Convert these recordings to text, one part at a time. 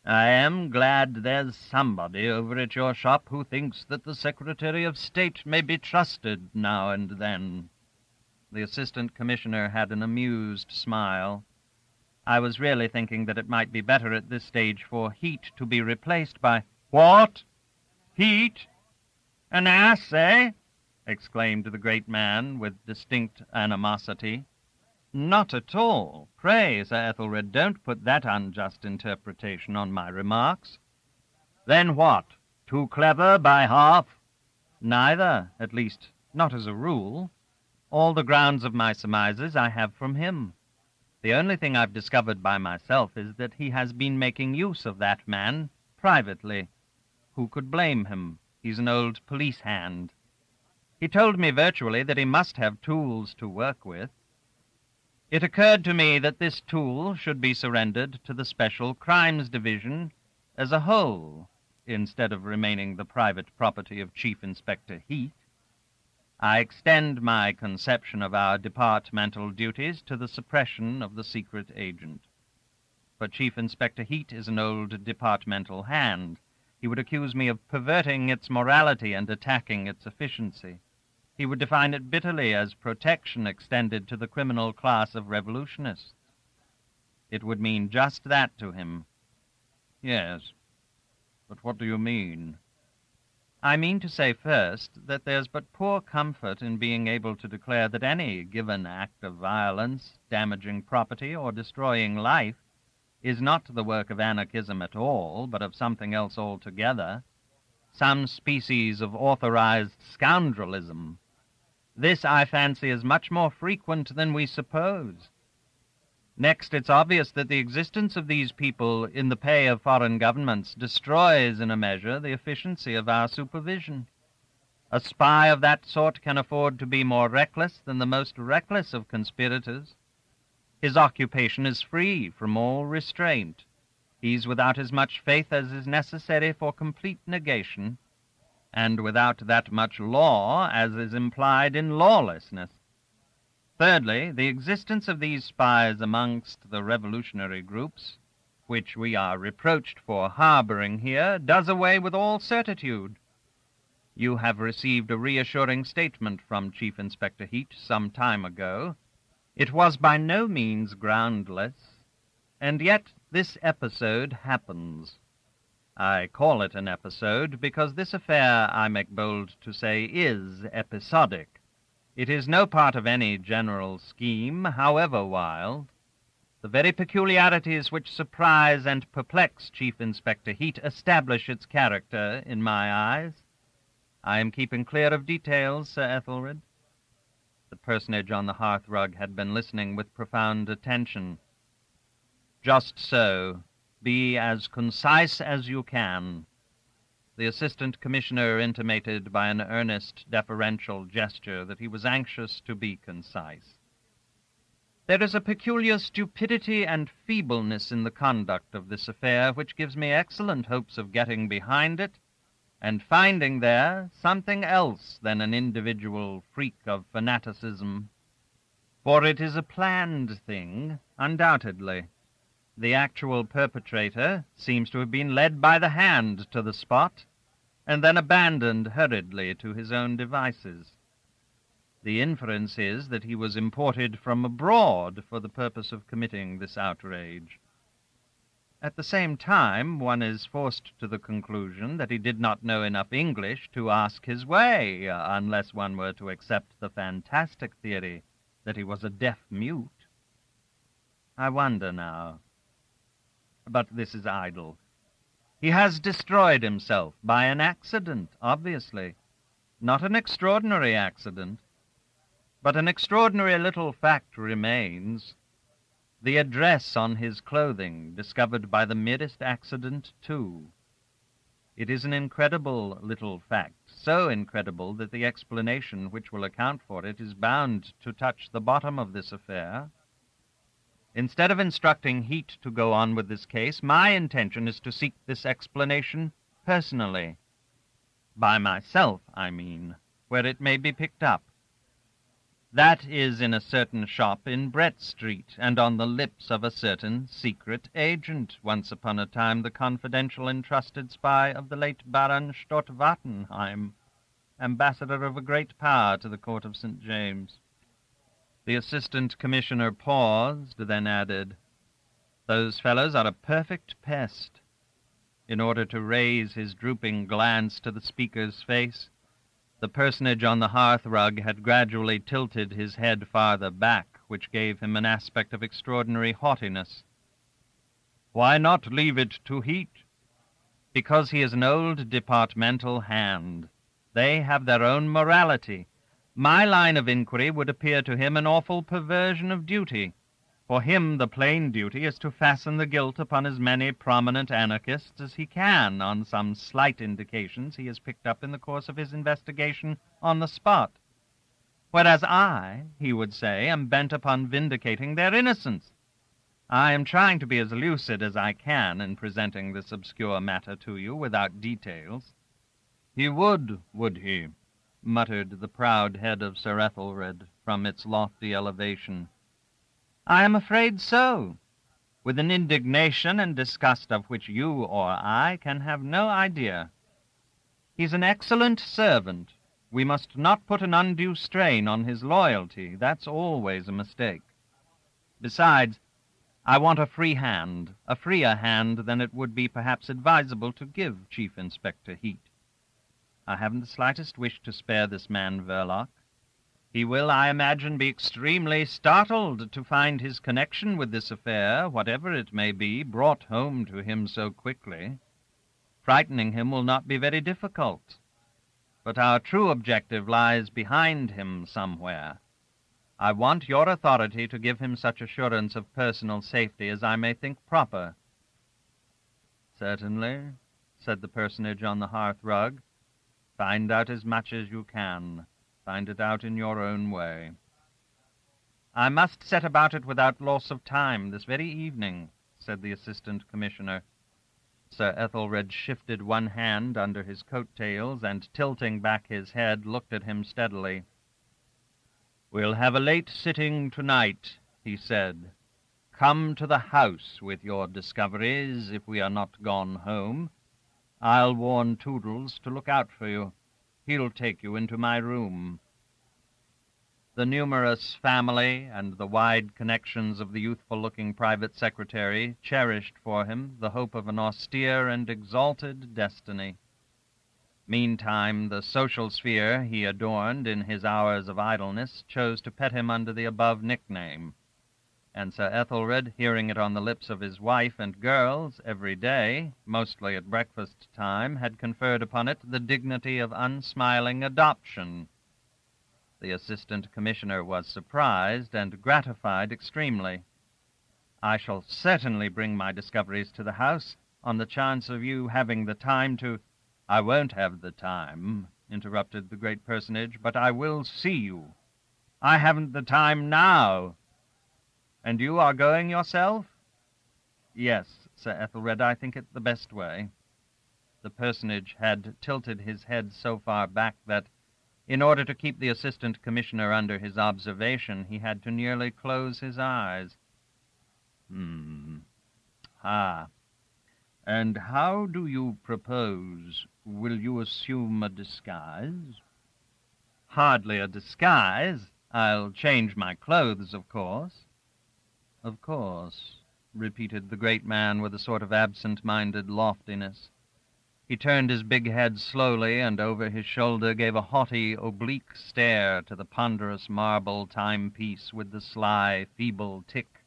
I am glad there's somebody over at your shop who thinks that the Secretary of State may be trusted now and then. The Assistant Commissioner had an amused smile. I was really thinking that it might be better at this stage for Heat to be replaced by— "What? Heat? An ass, eh?" exclaimed the great man with distinct animosity. "Not at all. Pray, Sir Ethelred, don't put that unjust interpretation on my remarks." "Then what? Too clever by half?" "Neither, at least not as a rule. All the grounds of my surmises I have from him. The only thing I've discovered by myself is that he has been making use of that man privately. Who could blame him? He's an old police hand. He told me virtually that he must have tools to work with. It occurred to me that this tool should be surrendered to the Special Crimes Division as a whole, instead of remaining the private property of Chief Inspector Heat. I extend my conception of our departmental duties to the suppression of the secret agent. But Chief Inspector Heat is an old departmental hand. He would accuse me of perverting its morality and attacking its efficiency. He would define it bitterly as protection extended to the criminal class of revolutionists. It would mean just that to him. "Yes, but what do you mean?" "I mean to say first that there's but poor comfort in being able to declare that any given act of violence, damaging property, or destroying life is not the work of anarchism at all, but of something else altogether, some species of authorized scoundrelism. This, I fancy, is much more frequent than we suppose. Next, it's obvious that the existence of these people in the pay of foreign governments destroys, in a measure, the efficiency of our supervision. A spy of that sort can afford to be more reckless than the most reckless of conspirators. His occupation is free from all restraint. He's without as much faith as is necessary for complete negation, and without that much law as is implied in lawlessness. Thirdly, the existence of these spies amongst the revolutionary groups, which we are reproached for harboring here, does away with all certitude. You have received a reassuring statement from Chief Inspector Heat some time ago. It was by no means groundless, and yet this episode happens. I call it an episode because this affair, I make bold to say, is episodic. It is no part of any general scheme, however wild. The very peculiarities which surprise and perplex Chief Inspector Heat establish its character in my eyes. I am keeping clear of details, Sir Ethelred." The personage on the hearthrug had been listening with profound attention. "Just so. Be as concise as you can." The Assistant Commissioner intimated by an earnest, deferential gesture that he was anxious to be concise. "There is a peculiar stupidity and feebleness in the conduct of this affair which gives me excellent hopes of getting behind it and finding there something else than an individual freak of fanaticism. For it is a planned thing, undoubtedly. The actual perpetrator seems to have been led by the hand to the spot, and then abandoned hurriedly to his own devices. The inference is that he was imported from abroad for the purpose of committing this outrage. At the same time, one is forced to the conclusion that he did not know enough English to ask his way, unless one were to accept the fantastic theory that he was a deaf mute. I wonder now. But this is idle. He has destroyed himself by an accident, obviously. Not an extraordinary accident. But an extraordinary little fact remains. The address on his clothing, discovered by the merest accident, too. It is an incredible little fact, so incredible that the explanation which will account for it is bound to touch the bottom of this affair. Instead of instructing Heat to go on with this case, my intention is to seek this explanation personally. By myself, I mean, where it may be picked up. That is in a certain shop in Brett Street, and on the lips of a certain secret agent, once upon a time the confidential entrusted spy of the late Baron Stott-Wartenheim, ambassador of a great power to the court of St. James. The assistant commissioner paused, then added, "Those fellows are a perfect pest." In order to raise his drooping glance to the speaker's face, the personage on the hearth-rug had gradually tilted his head farther back, which gave him an aspect of extraordinary haughtiness. "Why not leave it to Heat?" "Because he is an old departmental hand. They have their own morality. My line of inquiry would appear to him an awful perversion of duty. For him the plain duty is to fasten the guilt upon as many prominent anarchists as he can on some slight indications he has picked up in the course of his investigation on the spot. Whereas I, he would say, am bent upon vindicating their innocence. I am trying to be as lucid as I can in presenting this obscure matter to you without details." "He would he?" muttered the proud head of Sir Ethelred from its lofty elevation. "I am afraid so, with an indignation and disgust of which you or I can have no idea. He's an excellent servant. We must not put an undue strain on his loyalty. That's always a mistake. Besides, I want a free hand, a freer hand than it would be perhaps advisable to give Chief Inspector Heat. I haven't the slightest wish to spare this man Verloc. He will, I imagine, be extremely startled to find his connection with this affair, whatever it may be, brought home to him so quickly. Frightening him will not be very difficult. But our true objective lies behind him somewhere. I want your authority to give him such assurance of personal safety as I may think proper." "Certainly," said the personage on the hearth-rug. "Find out as much as you can. Find it out in your own way." "I must set about it without loss of time this very evening," said the assistant commissioner. Sir Ethelred shifted one hand under his coat-tails, and tilting back his head, looked at him steadily. "We'll have a late sitting tonight," he said. "Come to the house with your discoveries if we are not gone home. I'll warn Toodles to look out for you. He'll take you into my room." The numerous family and the wide connections of the youthful-looking private secretary cherished for him the hope of an austere and exalted destiny. Meantime, the social sphere he adorned in his hours of idleness chose to pet him under the above nickname, and Sir Ethelred, hearing it on the lips of his wife and girls every day, mostly at breakfast time, had conferred upon it the dignity of unsmiling adoption. The assistant commissioner was surprised and gratified extremely. "I shall certainly bring my discoveries to the house, on the chance of you having the time to—" "I won't have the time," interrupted the great personage, "but I will see you. I haven't the time now. And you are going yourself?" "Yes, Sir Ethelred, I think it the best way." The personage had tilted his head so far back that, in order to keep the assistant commissioner under his observation, he had to nearly close his eyes. Ah. And how do you propose? Will you assume a disguise?" "Hardly a disguise. I'll change my clothes, of course." "Of course," repeated the great man with a sort of absent-minded loftiness. He turned his big head slowly, and over his shoulder gave a haughty, oblique stare to the ponderous marble timepiece with the sly, feeble tick.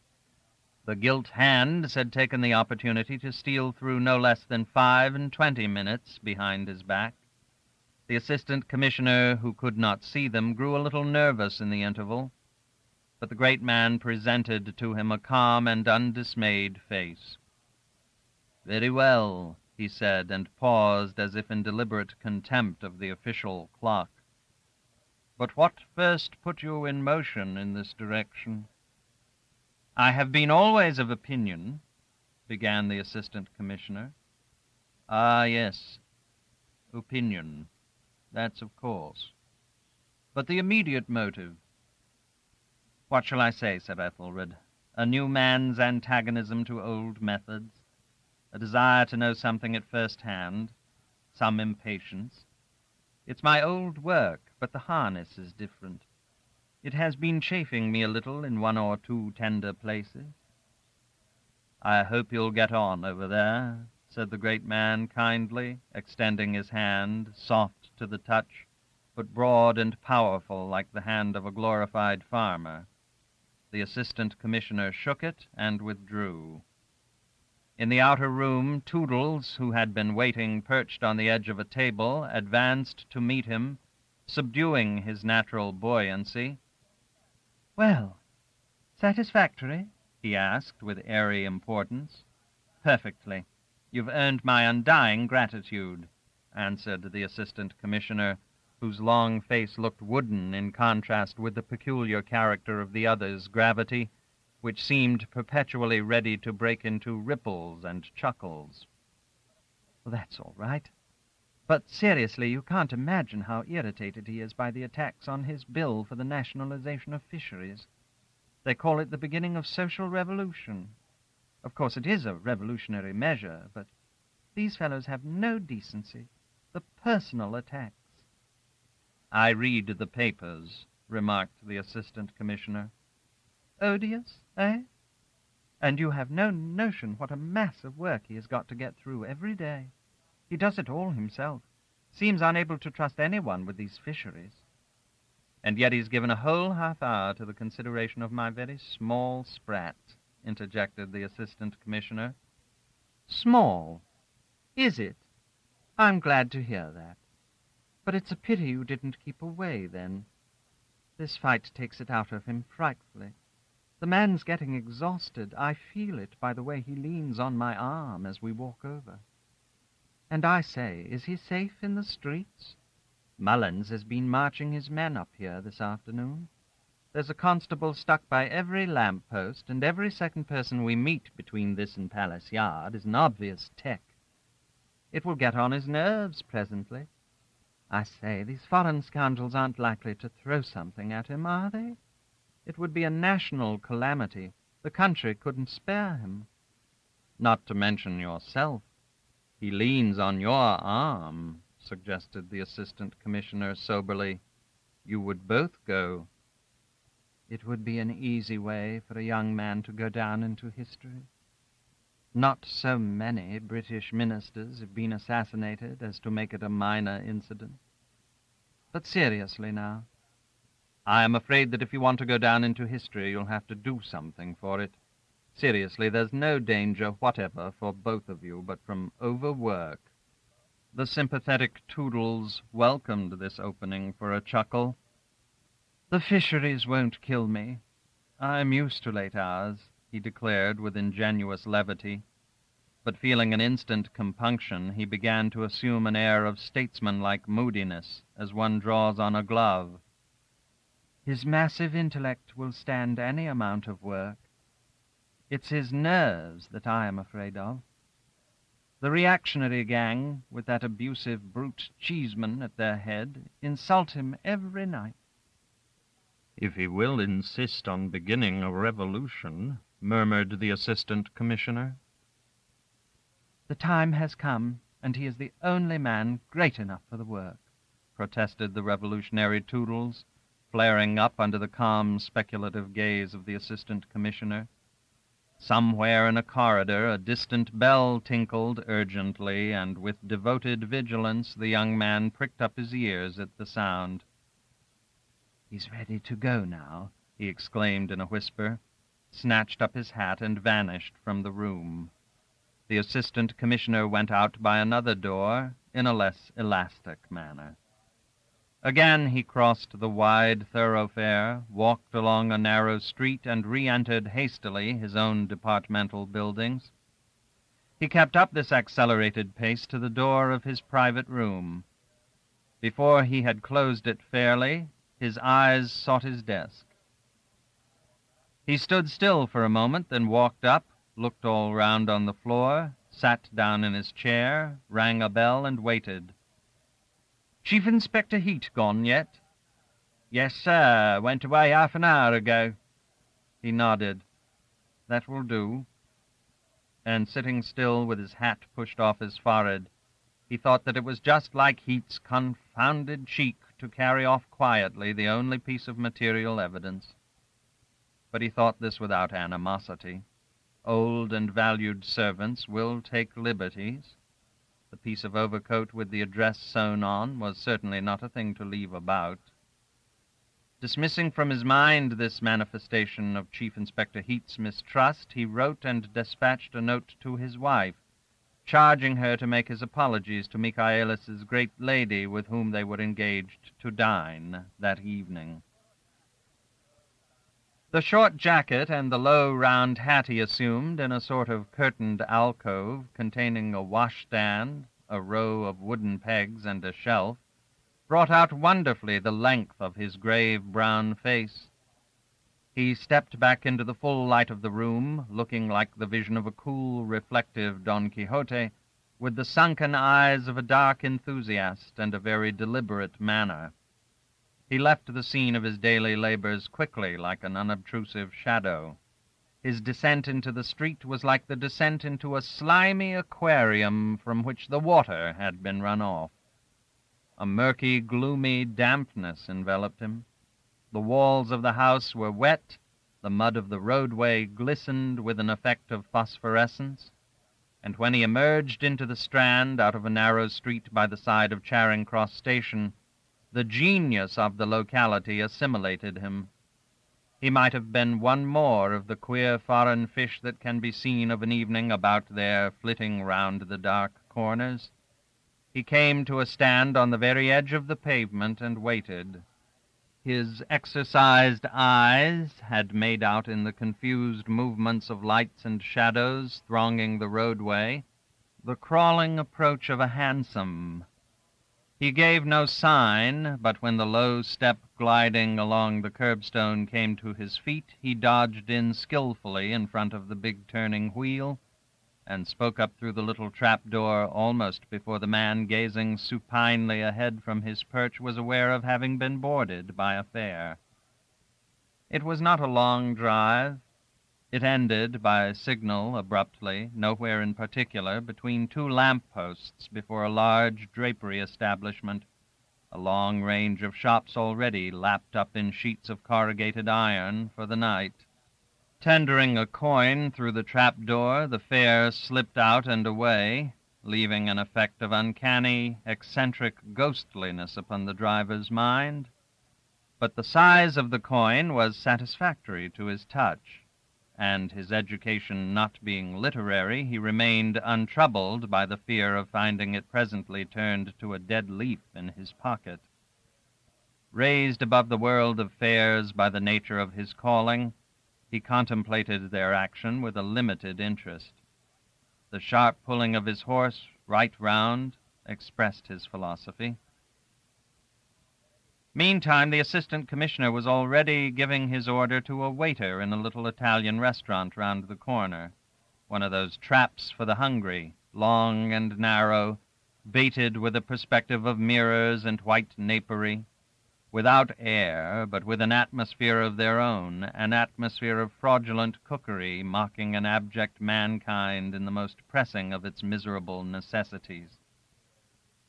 The gilt hands had taken the opportunity to steal through no less than 25 minutes behind his back. The assistant commissioner, who could not see them, grew a little nervous in the interval, but the great man presented to him a calm and undismayed face. "Very well," he said, and paused as if in deliberate contempt of the official clock. "But what first put you in motion in this direction?" "I have been always of opinion," began the assistant commissioner. "Ah, yes, opinion. That's of course. But the immediate motive? What shall I say, Sir Ethelred? A new man's antagonism to old methods, a desire to know something at first hand, some impatience. It's my old work, but the harness is different. It has been chafing me a little in one or two tender places. I hope you'll get on over there, said the great man kindly, extending his hand, soft to the touch, but broad and powerful like the hand of a glorified farmer. The assistant commissioner shook it and withdrew. In the outer room, Toodles, who had been waiting perched on the edge of a table, advanced to meet him, subduing his natural buoyancy. "Well, satisfactory?" he asked with airy importance. "Perfectly. You've earned my undying gratitude," answered the assistant commissioner, whose long face looked wooden in contrast with the peculiar character of the other's gravity, which seemed perpetually ready to break into ripples and chuckles. "Well, that's all right. But seriously, you can't imagine how irritated he is by the attacks on his bill for the nationalization of fisheries. They call it the beginning of social revolution. Of course, it is a revolutionary measure, but these fellows have no decency. The personal attacks." "I read the papers," remarked the assistant commissioner. "Odious, eh? And you have no notion what a mass of work he has got to get through every day. He does it all himself. Seems unable to trust anyone with these fisheries. And yet he's given a whole half-hour to the consideration of my very small sprat," interjected the assistant commissioner. "Small? Is it? I'm glad to hear that. But it's a pity you didn't keep away, then. This fight takes it out of him frightfully. The man's getting exhausted. I feel it by the way he leans on my arm as we walk over. And I say, is he safe in the streets? Mullins has been marching his men up here this afternoon. There's a constable stuck by every lamp-post, and every second person we meet between this and Palace Yard is an obvious tech. It will get on his nerves presently. I say, these foreign scoundrels aren't likely to throw something at him, are they? It would be a national calamity. The country couldn't spare him." "Not to mention yourself. He leans on your arm," suggested the assistant commissioner soberly. "You would both go." "It would be an easy way for a young man to go down into history. Not so many British ministers have been assassinated as to make it a minor incident. But seriously now, I am afraid that if you want to go down into history, you'll have to do something for it. Seriously, there's no danger whatever for both of you but from overwork." The sympathetic Toodles welcomed this opening for a chuckle. "The fisheries won't kill me. I'm used to late hours," he declared with ingenuous levity. But feeling an instant compunction, he began to assume an air of statesmanlike moodiness, as one draws on a glove. "His massive intellect will stand any amount of work. It's his nerves that I am afraid of. The reactionary gang, with that abusive brute Cheeseman at their head, insult him every night." "If he will insist on beginning a revolution," murmured the assistant commissioner. "The time has come, and he is the only man great enough for the work," protested the revolutionary Toodles, flaring up under the calm, speculative gaze of the assistant commissioner. Somewhere in a corridor a distant bell tinkled urgently, and with devoted vigilance the young man pricked up his ears at the sound. "He's ready to go now," he exclaimed in a whisper, snatched up his hat, and vanished from the room. The assistant commissioner went out by another door in a less elastic manner. Again he crossed the wide thoroughfare, walked along a narrow street, and re-entered hastily his own departmental buildings. He kept up this accelerated pace to the door of his private room. Before he had closed it fairly, his eyes sought his desk. He stood still for a moment, then walked up, looked all round on the floor, sat down in his chair, rang a bell, and waited. "Chief Inspector Heat gone yet?" "Yes, sir. Went away half an hour ago. He nodded. That will do. And sitting still with his hat pushed off his forehead, he thought that it was just like Heat's confounded cheek to carry off quietly the only piece of material evidence. But he thought this without animosity. Old and valued servants will take liberties. The piece of overcoat with the address sewn on was certainly not a thing to leave about. Dismissing from his mind this manifestation of Chief Inspector Heat's mistrust, he wrote and dispatched a note to his wife, charging her to make his apologies to Michaelis's great lady with whom they were engaged to dine that evening. The short jacket and the low round hat he assumed in a sort of curtained alcove containing a washstand, a row of wooden pegs, and a shelf, brought out wonderfully the length of his grave brown face. He stepped back into the full light of the room, looking like the vision of a cool, reflective Don Quixote, with the sunken eyes of a dark enthusiast and a very deliberate manner. He left the scene of his daily labors quickly, like an unobtrusive shadow. His descent into the street was like the descent into a slimy aquarium from which the water had been run off. A murky, gloomy dampness enveloped him. The walls of the house were wet, the mud of the roadway glistened with an effect of phosphorescence, and when he emerged into the Strand out of a narrow street by the side of Charing Cross Station, the genius of the locality assimilated him. He might have been one more of the queer foreign fish that can be seen of an evening about there flitting round the dark corners. He came to a stand on the very edge of the pavement and waited. His exercised eyes had made out in the confused movements of lights and shadows thronging the roadway the crawling approach of a hansom. He gave no sign, but when the low step gliding along the curbstone came to his feet, he dodged in skillfully in front of the big turning wheel, and spoke up through the little trap-door almost before the man gazing supinely ahead from his perch was aware of having been boarded by a fare. It was not a long drive. It ended by signal abruptly, nowhere in particular, between two lamp-posts before a large drapery establishment, a long range of shops already lapped up in sheets of corrugated iron for the night. Tendering a coin through the trap-door, the fare slipped out and away, leaving an effect of uncanny, eccentric ghostliness upon the driver's mind. But the size of the coin was satisfactory to his touch, and his education not being literary, he remained untroubled by the fear of finding it presently turned to a dead leaf in his pocket. Raised above the world of fares by the nature of his calling, he contemplated their action with a limited interest. The sharp pulling of his horse right round expressed his philosophy. Meantime, the assistant commissioner was already giving his order to a waiter in a little Italian restaurant round the corner, one of those traps for the hungry, long and narrow, baited with a perspective of mirrors and white napery, without air, but with an atmosphere of their own, an atmosphere of fraudulent cookery, mocking an abject mankind in the most pressing of its miserable necessities.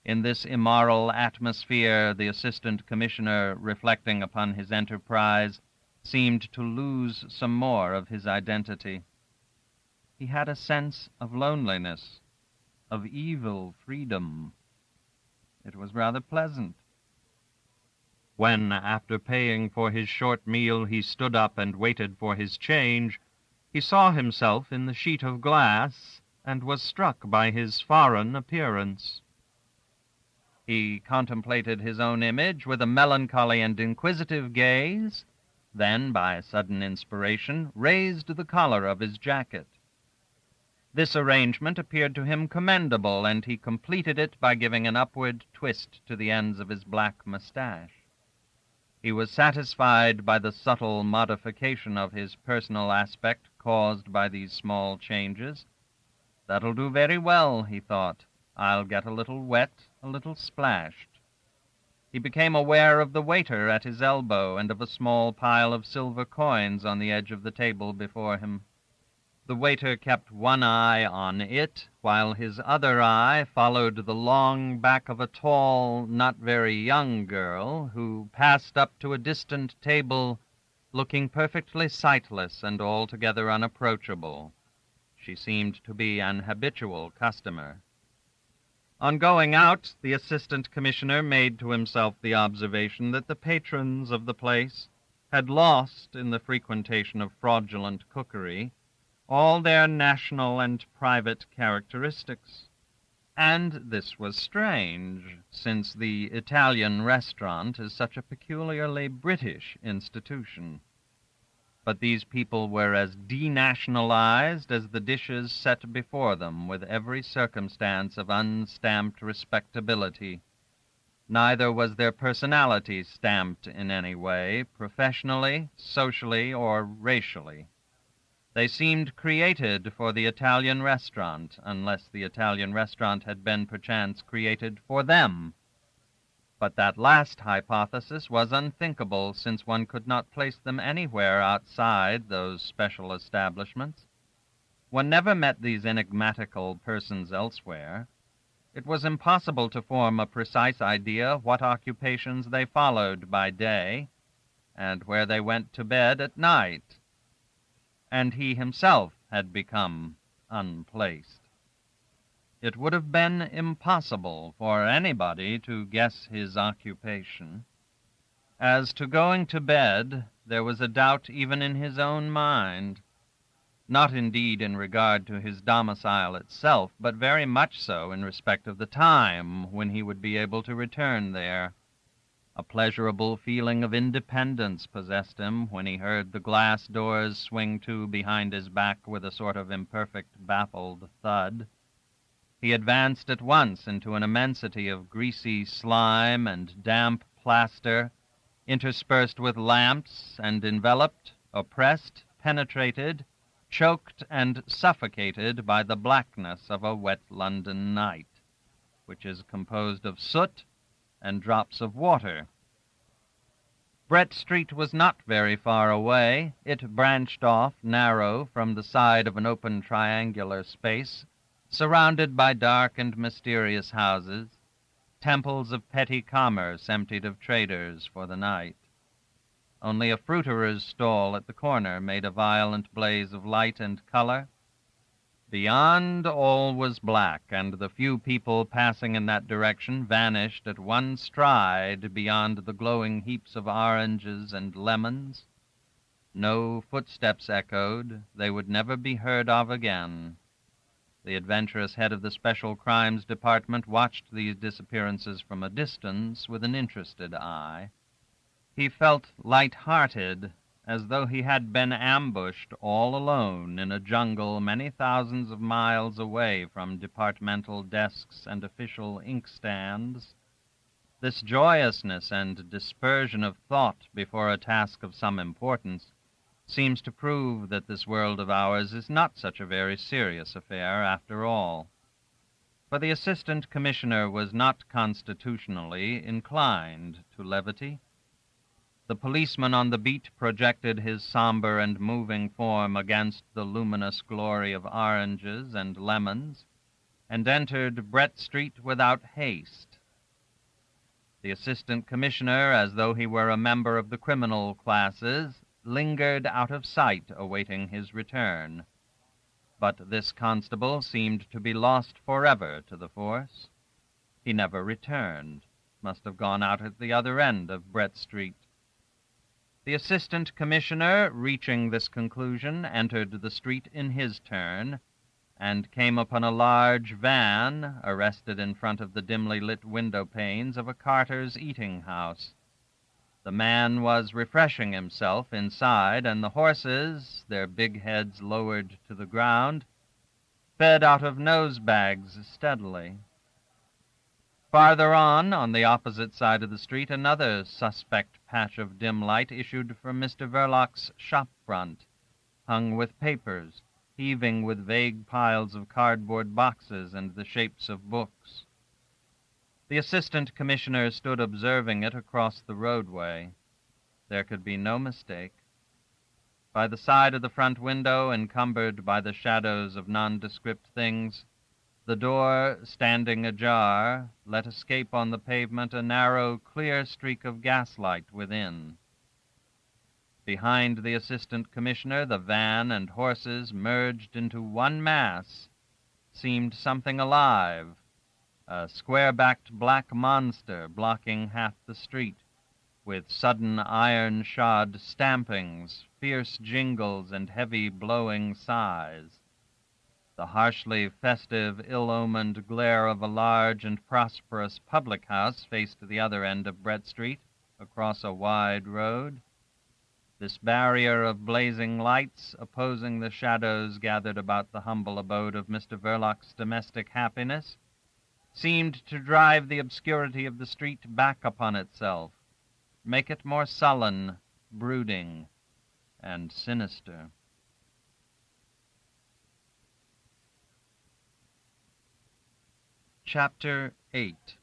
In this immoral atmosphere, the assistant commissioner, reflecting upon his enterprise, seemed to lose some more of his identity. He had a sense of loneliness, of evil freedom. It was rather pleasant. When, after paying for his short meal, he stood up and waited for his change, he saw himself in the sheet of glass and was struck by his foreign appearance. He contemplated his own image with a melancholy and inquisitive gaze, then, by sudden inspiration, raised the collar of his jacket. This arrangement appeared to him commendable, and he completed it by giving an upward twist to the ends of his black mustache. He was satisfied by the subtle modification of his personal aspect caused by these small changes. That'll do very well, he thought. I'll get a little wet, a little splashed. He became aware of the waiter at his elbow and of a small pile of silver coins on the edge of the table before him. The waiter kept one eye on it, while his other eye followed the long back of a tall, not very young girl who passed up to a distant table looking perfectly sightless and altogether unapproachable. She seemed to be an habitual customer. On going out, the assistant commissioner made to himself the observation that the patrons of the place had lost, in the frequentation of fraudulent cookery, all their national and private characteristics. And this was strange, since the Italian restaurant is such a peculiarly British institution. But these people were as denationalized as the dishes set before them, with every circumstance of unstamped respectability. Neither was their personality stamped in any way, professionally, socially, or racially. They seemed created for the Italian restaurant, unless the Italian restaurant had been perchance created for them. But that last hypothesis was unthinkable, since one could not place them anywhere outside those special establishments. One never met these enigmatical persons elsewhere. It was impossible to form a precise idea what occupations they followed by day, and where they went to bed at night. And he himself had become unplaced. It would have been impossible for anybody to guess his occupation. As to going to bed, there was a doubt even in his own mind. Not indeed in regard to his domicile itself, but very much so in respect of the time when he would be able to return there. A pleasurable feeling of independence possessed him when he heard the glass doors swing to behind his back with a sort of imperfect, baffled thud. He advanced at once into an immensity of greasy slime and damp plaster, interspersed with lamps, and enveloped, oppressed, penetrated, choked, and suffocated by the blackness of a wet London night, which is composed of soot and drops of water. Brett Street was not very far away. It branched off, narrow, from the side of an open triangular space, surrounded by dark and mysterious houses, temples of petty commerce emptied of traders for the night. Only a fruiterer's stall at the corner made a violent blaze of light and color. Beyond, all was black, and the few people passing in that direction vanished at one stride beyond the glowing heaps of oranges and lemons. No footsteps echoed. They would never be heard of again. The adventurous head of the Special Crimes Department watched these disappearances from a distance with an interested eye. He felt light-hearted, as though he had been ambushed all alone in a jungle many thousands of miles away from departmental desks and official inkstands. This joyousness and dispersion of thought before a task of some importance seems to prove that this world of ours is not such a very serious affair after all. For the assistant commissioner was not constitutionally inclined to levity. The policeman on the beat projected his somber and moving form against the luminous glory of oranges and lemons, and entered Brett Street without haste. The assistant commissioner, as though he were a member of the criminal classes, lingered out of sight, awaiting his return. But this constable seemed to be lost forever to the force. He never returned, must have gone out at the other end of Brett Street. The assistant commissioner, reaching this conclusion, entered the street in his turn, and came upon a large van arrested in front of the dimly lit window panes of a carter's eating-house. The man was refreshing himself inside, and the horses, their big heads lowered to the ground, fed out of nose-bags steadily. Farther on the opposite side of the street, another suspect patch of dim light issued from Mr. Verloc's shop front, hung with papers, heaving with vague piles of cardboard boxes and the shapes of books. The assistant commissioner stood observing it across the roadway. There could be no mistake. By the side of the front window, encumbered by the shadows of nondescript things, the door, standing ajar, let escape on the pavement a narrow, clear streak of gaslight within. Behind the assistant commissioner, the van and horses, merged into one mass, seemed something alive, a square-backed black monster blocking half the street, with sudden iron-shod stampings, fierce jingles, and heavy blowing sighs. The harshly festive, ill-omened glare of a large and prosperous public house faced the other end of Brett Street, across a wide road. This barrier of blazing lights, opposing the shadows gathered about the humble abode of Mr. Verloc's domestic happiness, seemed to drive the obscurity of the street back upon itself, make it more sullen, brooding, and sinister. Chapter 8.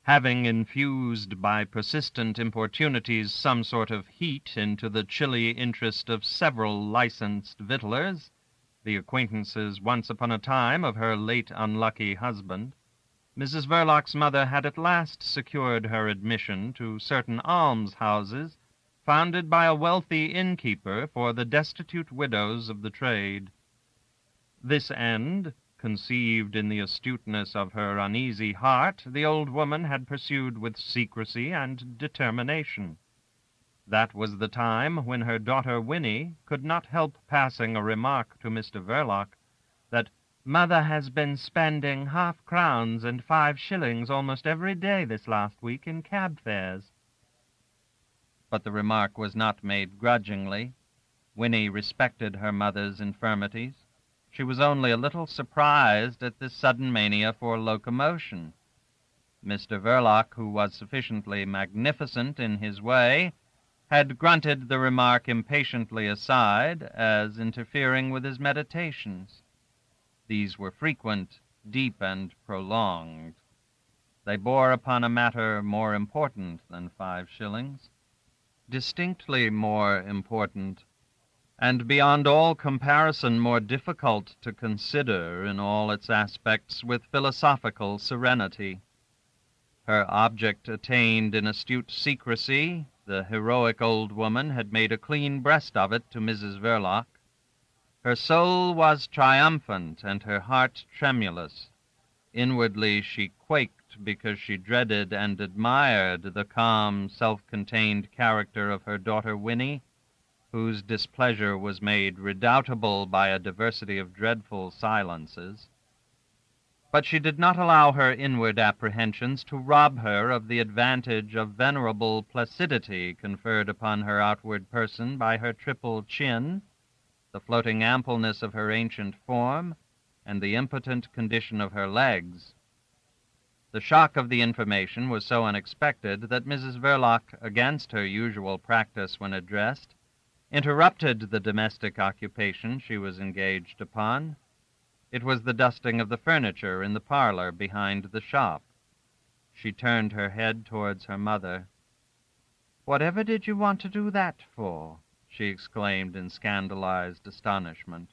Having infused by persistent importunities some sort of heat into the chilly interest of several licensed victuallers, the acquaintances once upon a time of her late unlucky husband, Mrs. Verloc's mother had at last secured her admission to certain almshouses founded by a wealthy innkeeper for the destitute widows of the trade. This end, conceived in the astuteness of her uneasy heart, the old woman had pursued with secrecy and determination. That was the time when her daughter Winnie could not help passing a remark to Mr. Verloc that "Mother has been spending half-crowns and 5 shillings almost every day this last week in cab fares." But the remark was not made grudgingly. Winnie respected her mother's infirmities. She was only a little surprised at this sudden mania for locomotion. Mr. Verloc, who was sufficiently magnificent in his way, had grunted the remark impatiently aside as interfering with his meditations. These were frequent, deep, and prolonged. They bore upon a matter more important than 5 shillings, distinctly more important, and beyond all comparison more difficult to consider in all its aspects with philosophical serenity. Her object attained in astute secrecy, the heroic old woman had made a clean breast of it to Mrs. Verloc. Her soul was triumphant and her heart tremulous. Inwardly she quaked because she dreaded and admired the calm, self-contained character of her daughter Winnie, whose displeasure was made redoubtable by a diversity of dreadful silences. But she did not allow her inward apprehensions to rob her of the advantage of venerable placidity conferred upon her outward person by her triple chin, the floating ampleness of her ancient form, and the impotent condition of her legs. The shock of the information was so unexpected that Mrs. Verloc, against her usual practice when addressed, interrupted the domestic occupation she was engaged upon. It was the dusting of the furniture in the parlor behind the shop. She turned her head towards her mother. "Whatever did you want to do that for?" she exclaimed in scandalized astonishment.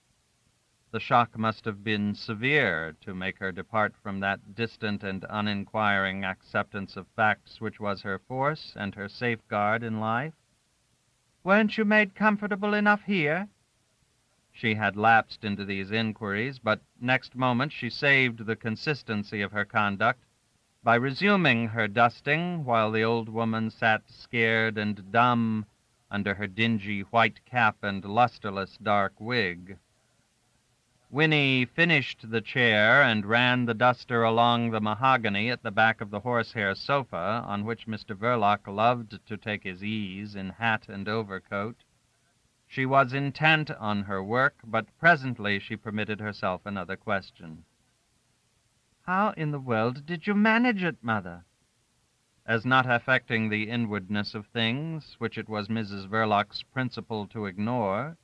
The shock must have been severe to make her depart from that distant and uninquiring acceptance of facts which was her force and her safeguard in life. "Weren't you made comfortable enough here?" She had lapsed into these inquiries, but next moment she saved the consistency of her conduct by resuming her dusting while the old woman sat scared and dumb under her dingy white cap and lusterless dark wig. Winnie finished the chair and ran the duster along the mahogany at the back of the horsehair sofa on which Mr. Verloc loved to take his ease in hat and overcoat. She was intent on her work, but presently she permitted herself another question. "How in the world did you manage it, Mother?" As not affecting the inwardness of things, which it was Mrs. Verloc's principle to ignore,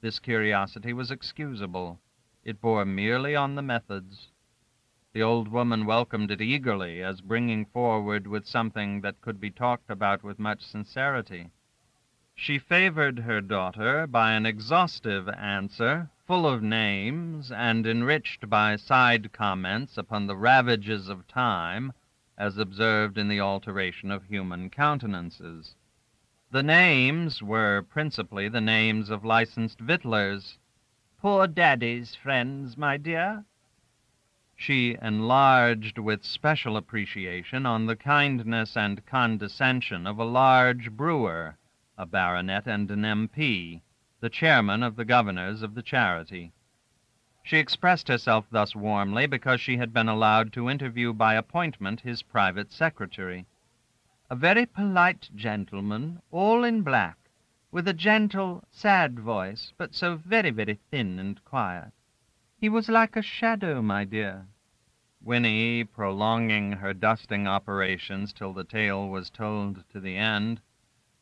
this curiosity was excusable. It bore merely on the methods. The old woman welcomed it eagerly as bringing forward with something that could be talked about with much sincerity. She favored her daughter by an exhaustive answer, full of names, and enriched by side comments upon the ravages of time, as observed in the alteration of human countenances. The names were principally the names of licensed victuallers. "Poor Daddy's friends, my dear." She enlarged with special appreciation on the kindness and condescension of a large brewer, a baronet and an MP, the chairman of the governors of the charity. She expressed herself thus warmly because she had been allowed to interview by appointment his private secretary. "A very polite gentleman, all in black, with a gentle, sad voice, but so very, very thin and quiet. He was like a shadow, my dear." Winnie, prolonging her dusting operations till the tale was told to the end,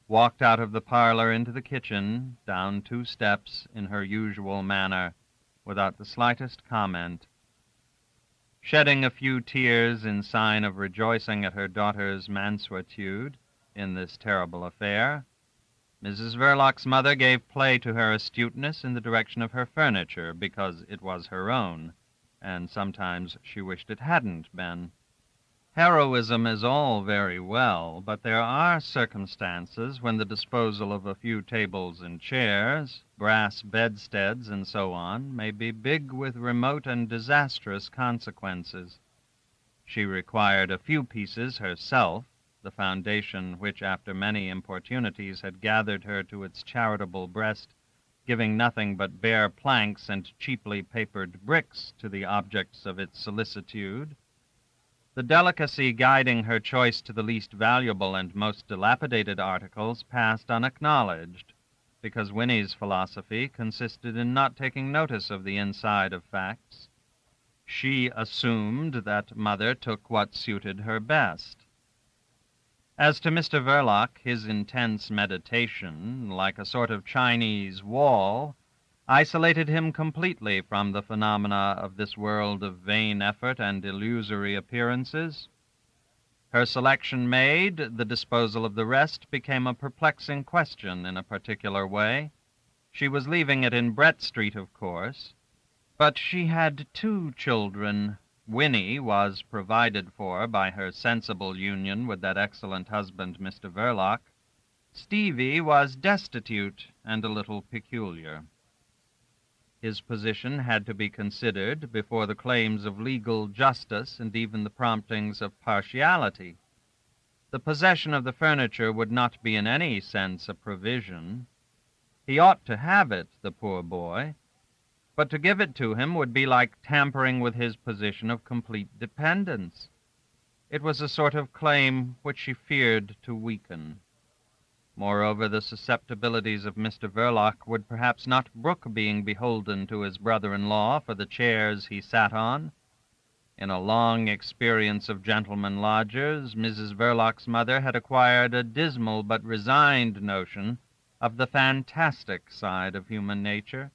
walked out of the parlor into the kitchen, down 2 steps in her usual manner, without the slightest comment. Shedding a few tears in sign of rejoicing at her daughter's mansuetude in this terrible affair, Mrs. Verloc's mother gave play to her astuteness in the direction of her furniture, because it was her own, and sometimes she wished it hadn't been. Heroism is all very well, but there are circumstances when the disposal of a few tables and chairs, brass bedsteads, and so on, may be big with remote and disastrous consequences. She required a few pieces herself, the foundation which after many importunities had gathered her to its charitable breast, giving nothing but bare planks and cheaply papered bricks to the objects of its solicitude. The delicacy guiding her choice to the least valuable and most dilapidated articles passed unacknowledged, because Winnie's philosophy consisted in not taking notice of the inside of facts. She assumed that Mother took what suited her best. As to Mr. Verloc, his intense meditation, like a sort of Chinese wall, isolated him completely from the phenomena of this world of vain effort and illusory appearances. Her selection made, the disposal of the rest became a perplexing question in a particular way. She was leaving it in Brett Street, of course, but she had 2 children. Winnie was provided for by her sensible union with that excellent husband, Mr. Verloc. Stevie was destitute and a little peculiar. His position had to be considered before the claims of legal justice and even the promptings of partiality. The possession of the furniture would not be in any sense a provision. He ought to have it, the poor boy, but to give it to him would be like tampering with his position of complete dependence. It was a sort of claim which she feared to weaken. Moreover, the susceptibilities of Mr. Verloc would perhaps not brook being beholden to his brother-in-law for the chairs he sat on. In a long experience of gentlemen lodgers, Mrs. Verloc's mother had acquired a dismal but resigned notion of the fantastic side of human nature.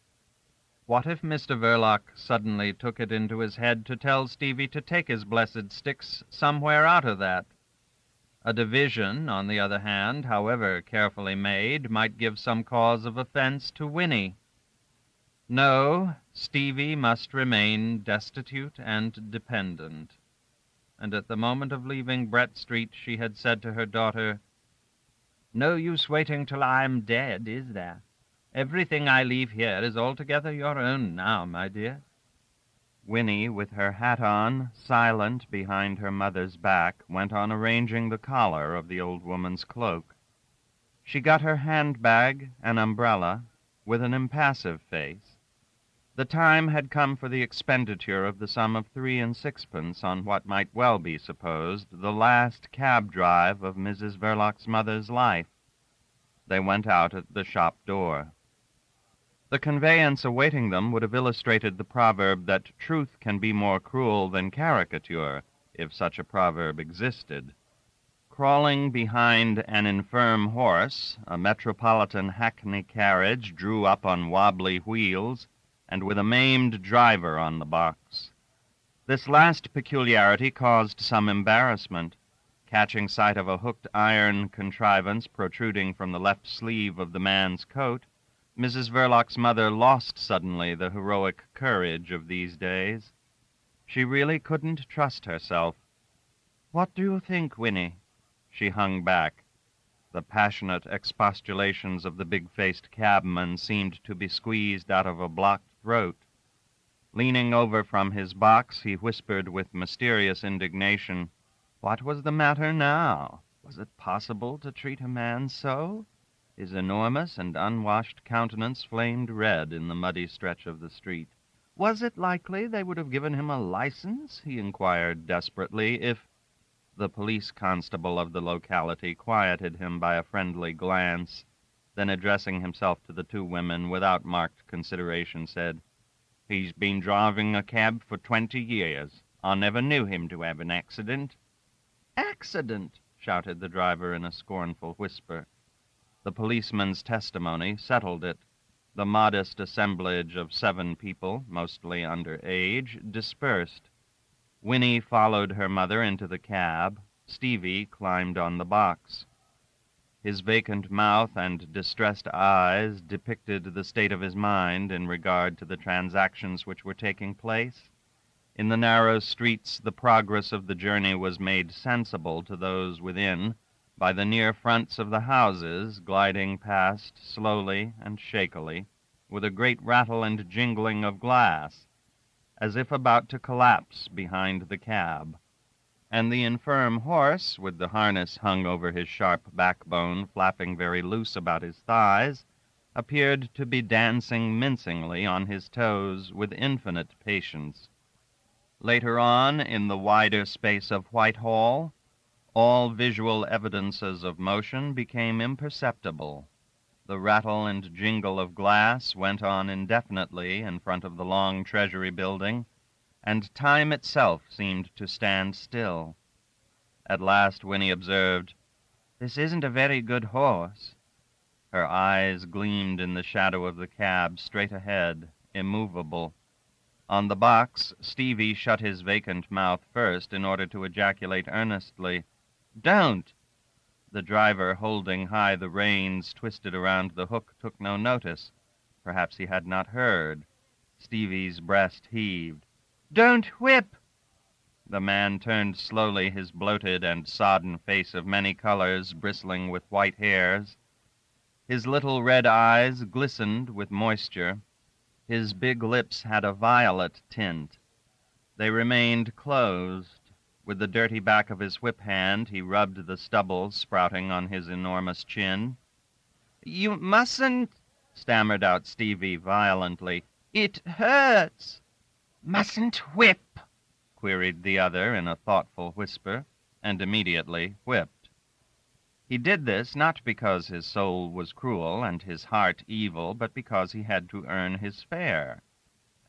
What if Mr. Verloc suddenly took it into his head to tell Stevie to take his blessed sticks somewhere out of that? A division, on the other hand, however carefully made, might give some cause of offense to Winnie. No, Stevie must remain destitute and dependent. And at the moment of leaving Brett Street, she had said to her daughter, "No use waiting till I'm dead, is there? Everything I leave here is altogether your own now, my dear." Winnie, with her hat on, silent behind her mother's back, went on arranging the collar of the old woman's cloak. She got her handbag, an umbrella, with an impassive face. The time had come for the expenditure of the sum of 3 6 on what might well be supposed the last cab drive of Mrs. Verloc's mother's life. They went out at the shop door. The conveyance awaiting them would have illustrated the proverb that truth can be more cruel than caricature, if such a proverb existed. Crawling behind an infirm horse, a metropolitan hackney carriage drew up on wobbly wheels, and with a maimed driver on the box. This last peculiarity caused some embarrassment. Catching sight of a hooked iron contrivance protruding from the left sleeve of the man's coat, Mrs. Verloc's mother lost suddenly the heroic courage of these days. She really couldn't trust herself. "What do you think, Winnie?" She hung back. The passionate expostulations of the big-faced cabman seemed to be squeezed out of a blocked throat. Leaning over from his box, he whispered with mysterious indignation, "What was the matter now? Was it possible to treat a man so?" His enormous and unwashed countenance flamed red in the muddy stretch of the street. "Was it likely they would have given him a license?" he inquired desperately, "if—" The police constable of the locality quieted him by a friendly glance, then addressing himself to the two women without marked consideration, said, "He's been driving a cab for 20 years. I never knew him to have an accident." "Accident!" shouted the driver in a scornful whisper. The policeman's testimony settled it. The modest assemblage of 7 people, mostly under age, dispersed. Winnie followed her mother into the cab. Stevie climbed on the box. His vacant mouth and distressed eyes depicted the state of his mind in regard to the transactions which were taking place. In the narrow streets, the progress of the journey was made sensible to those within by the near fronts of the houses gliding past slowly and shakily, with a great rattle and jingling of glass, as if about to collapse behind the cab, and the infirm horse, with the harness hung over his sharp backbone flapping very loose about his thighs, appeared to be dancing mincingly on his toes with infinite patience. Later on, in the wider space of Whitehall, all visual evidences of motion became imperceptible. The rattle and jingle of glass went on indefinitely in front of the long Treasury building, and time itself seemed to stand still. At last Winnie observed, "This isn't a very good horse." Her eyes gleamed in the shadow of the cab straight ahead, immovable. On the box, Stevie shut his vacant mouth first in order to ejaculate earnestly, "Don't!" The driver, holding high the reins twisted around the hook, took no notice. Perhaps he had not heard. Stevie's breast heaved. "Don't whip!" The man turned slowly, his bloated and sodden face of many colors bristling with white hairs. His little red eyes glistened with moisture. His big lips had a violet tint. They remained closed. With the dirty back of his whip hand, he rubbed the stubble sprouting on his enormous chin. "You mustn't," stammered out Stevie violently. "It hurts." "Mustn't whip?" queried the other in a thoughtful whisper, and immediately whipped. He did this not because his soul was cruel and his heart evil, but because he had to earn his fare.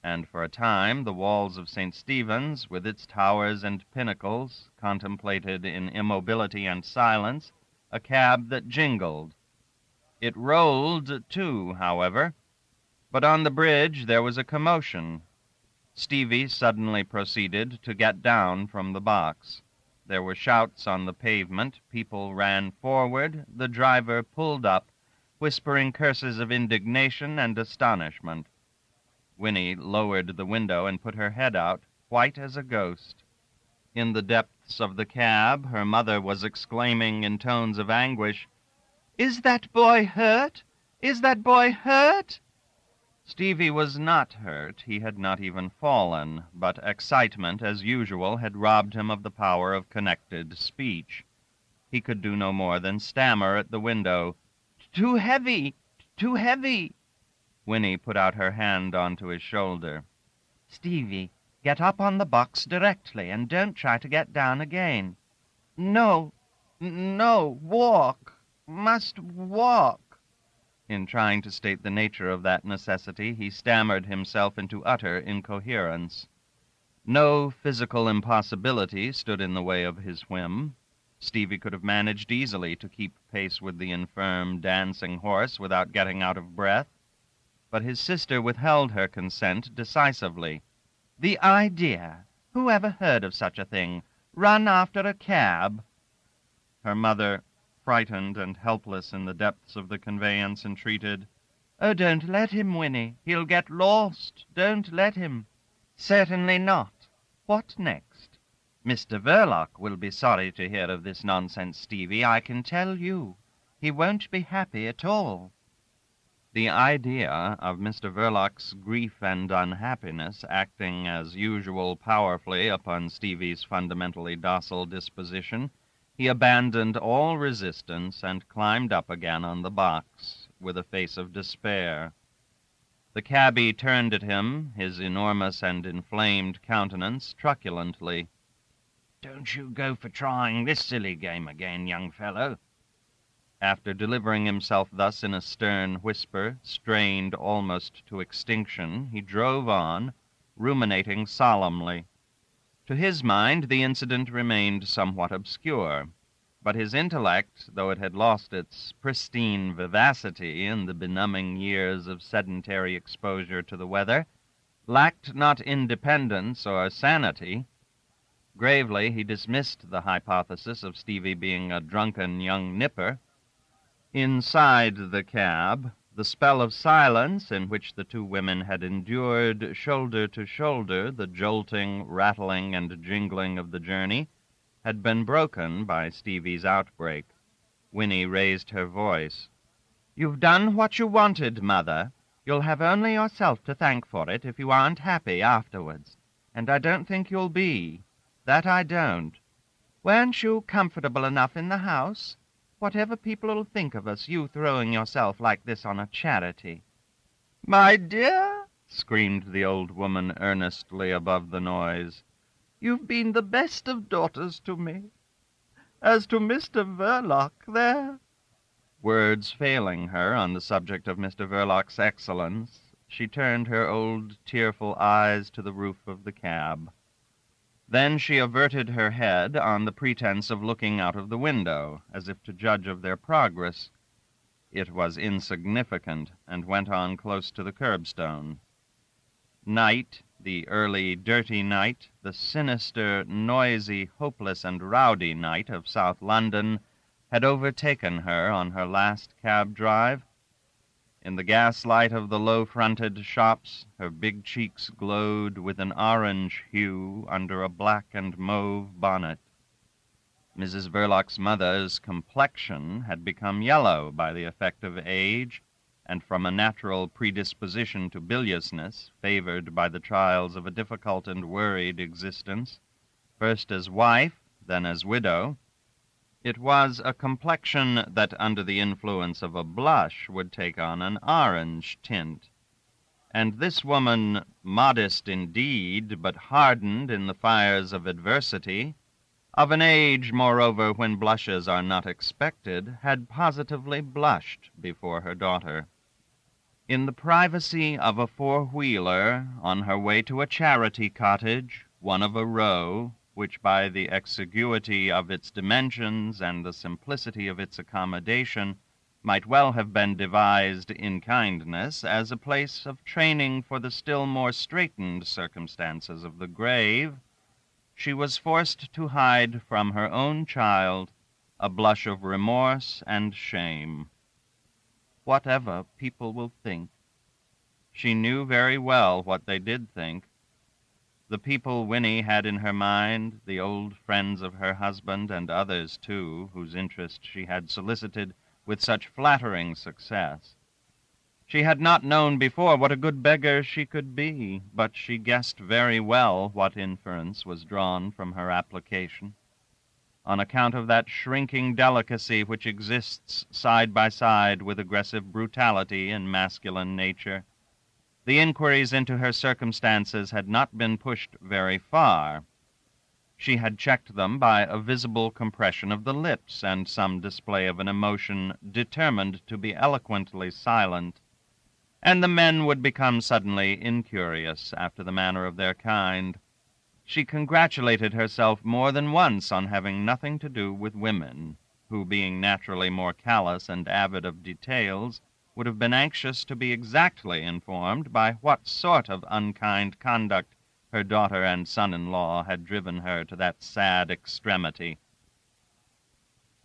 And for a time the walls of St. Stephen's, with its towers and pinnacles, contemplated in immobility and silence a cab that jingled. It rolled, too, however, but on the bridge there was a commotion. Stevie suddenly proceeded to get down from the box. There were shouts on the pavement, people ran forward, the driver pulled up, whispering curses of indignation and astonishment. Winnie lowered the window and put her head out, white as a ghost. In the depths of the cab, her mother was exclaiming in tones of anguish, "Is that boy hurt? Is that boy hurt?" Stevie was not hurt. He had not even fallen, but excitement, as usual, had robbed him of the power of connected speech. He could do no more than stammer at the window, "Too heavy! Too heavy!" Winnie put out her hand onto his shoulder. "Stevie, get up on the box directly, and don't try to get down again." "No, walk. Must walk." In trying to state the nature of that necessity, he stammered himself into utter incoherence. No physical impossibility stood in the way of his whim. Stevie could have managed easily to keep pace with the infirm, dancing horse without getting out of breath. But his sister withheld her consent decisively. "The idea! Who ever heard of such a thing? Run after a cab?" Her mother, frightened and helpless in the depths of the conveyance, entreated, "Oh, don't let him, Winnie. He'll get lost. Don't let him." "Certainly not. What next?" "Mr. Verloc will be sorry to hear of this nonsense, Stevie, I can tell you. He won't be happy at all." The idea of Mr. Verloc's grief and unhappiness acting as usual powerfully upon Stevie's fundamentally docile disposition, he abandoned all resistance and climbed up again on the box with a face of despair. The cabby turned at him, his enormous and inflamed countenance truculently. "Don't you go for trying this silly game again, young fellow." After delivering himself thus in a stern whisper, strained almost to extinction, he drove on, ruminating solemnly. To his mind, the incident remained somewhat obscure, but his intellect, though it had lost its pristine vivacity in the benumbing years of sedentary exposure to the weather, lacked not independence or sanity. Gravely, he dismissed the hypothesis of Stevie being a drunken young nipper. Inside the cab, the spell of silence in which the two women had endured shoulder to shoulder the jolting, rattling, and jingling of the journey had been broken by Stevie's outbreak. Winnie raised her voice. "You've done what you wanted, Mother. You'll have only yourself to thank for it if you aren't happy afterwards. And I don't think you'll be. That I don't. Weren't you comfortable enough in the house? Whatever people'll think of us, you throwing yourself like this on a charity." "My dear," screamed the old woman earnestly above the noise, "you've been the best of daughters to me. As to Mr. Verloc, there—" Words failing her on the subject of Mr. Verloc's excellence, she turned her old tearful eyes to the roof of the cab. Then she averted her head on the pretense of looking out of the window, as if to judge of their progress. It was insignificant, and went on close to the curbstone. Night, the early, dirty night, the sinister, noisy, hopeless, and rowdy night of South London, had overtaken her on her last cab drive. In the gaslight of the low-fronted shops, her big cheeks glowed with an orange hue under a black and mauve bonnet. Mrs. Verloc's mother's complexion had become yellow by the effect of age, and from a natural predisposition to biliousness, favored by the trials of a difficult and worried existence, first as wife, then as widow. It was a complexion that, under the influence of a blush, would take on an orange tint. And this woman, modest indeed, but hardened in the fires of adversity, of an age, moreover, when blushes are not expected, had positively blushed before her daughter. In the privacy of a four-wheeler, on her way to a charity cottage, one of a row, which by the exiguity of its dimensions and the simplicity of its accommodation might well have been devised in kindness as a place of training for the still more straitened circumstances of the grave, she was forced to hide from her own child a blush of remorse and shame. Whatever people will think. She knew very well what they did think. The people Winnie had in her mind, the old friends of her husband, and others, too, whose interest she had solicited with such flattering success. She had not known before what a good beggar she could be, but she guessed very well what inference was drawn from her application. On account of that shrinking delicacy which exists side by side with aggressive brutality in masculine nature, the inquiries into her circumstances had not been pushed very far. She had checked them by a visible compression of the lips and some display of an emotion determined to be eloquently silent, and the men would become suddenly incurious after the manner of their kind. She congratulated herself more than once on having nothing to do with women, who, being naturally more callous and avid of details, would have been anxious to be exactly informed by what sort of unkind conduct Her daughter and son-in-law had driven her to that sad extremity.